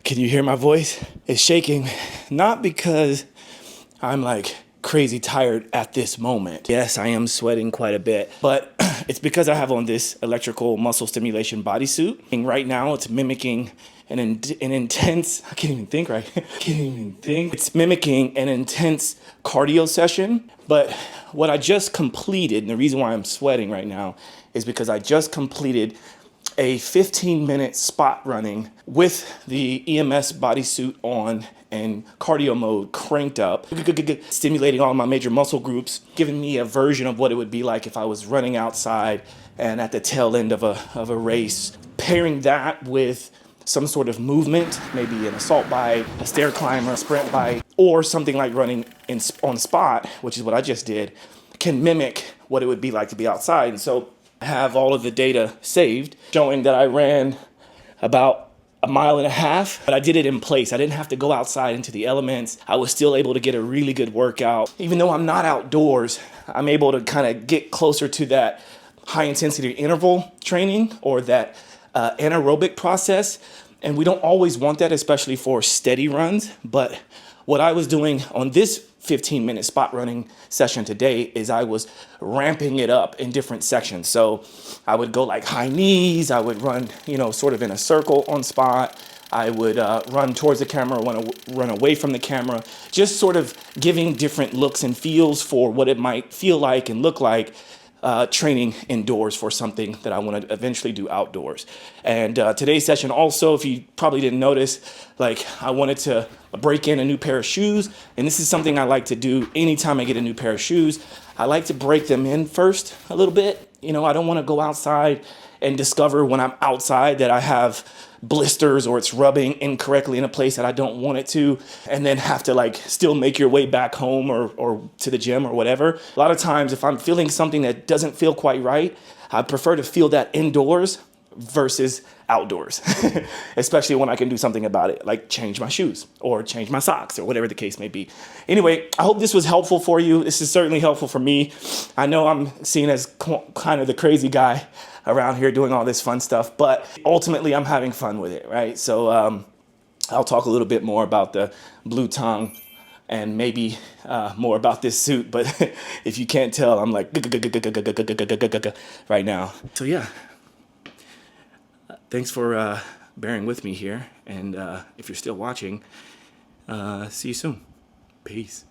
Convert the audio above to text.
Can you hear my voice? It's shaking, not because I'm like crazy tired at this moment. Yes, I am sweating quite a bit, but it's because I have on this electrical muscle stimulation bodysuit. And right now it's mimicking an intense, I can't even think right. It's mimicking an intense cardio session. But what I just completed, and the reason why I'm sweating right now is because I just completed a 15-minute spot running with the EMS bodysuit on and cardio mode cranked up, stimulating all my major muscle groups, giving me a version of what it would be like if I was running outside and at the tail end of a race. Pairing that with some sort of movement, maybe an assault bike, a stair climber, a sprint bike, or something like running on the spot, which is what I just did, can mimic what it would be like to be outside. And so I have all of the data saved showing that I ran about 1.5 miles, but I did it in place. I didn't have to go outside into the elements. I was still able to get a really good workout. Even though I'm not outdoors, I'm able to kind of get closer to that high intensity interval training or that anaerobic process. And we don't always want that, especially for steady runs. But what I was doing on this 15-minute spot running session today is I was ramping it up in different sections. So I would go like high knees, I would run, sort of in a circle on spot. I would run towards the camera, run away from the camera, just sort of giving different looks and feels for what it might feel like and look like training indoors for something that I want to eventually do outdoors. And today's session also, if you probably didn't notice, like I wanted to break in a new pair of shoes. And this is something I like to do anytime I get a new pair of shoes. I like to break them in first a little bit. I don't want to go outside and discover when I'm outside that I have blisters or it's rubbing incorrectly in a place that I don't want it to, and then have to like still make your way back home or to the gym or whatever. A lot of times if I'm feeling something that doesn't feel quite right, I prefer to feel that indoors versus outdoors, especially when I can do something about it, like change my shoes or change my socks or whatever the case may be. Anyway, I hope this was helpful for you. This is certainly helpful for me. I know I'm seen as kind of the crazy guy around here doing all this fun stuff, but ultimately I'm having fun with it, right? So I'll talk a little bit more about the blue tongue and maybe more about this suit, but if you can't tell, I'm like right now. So yeah, thanks for bearing with me here, and if you're still watching, see you soon. Peace.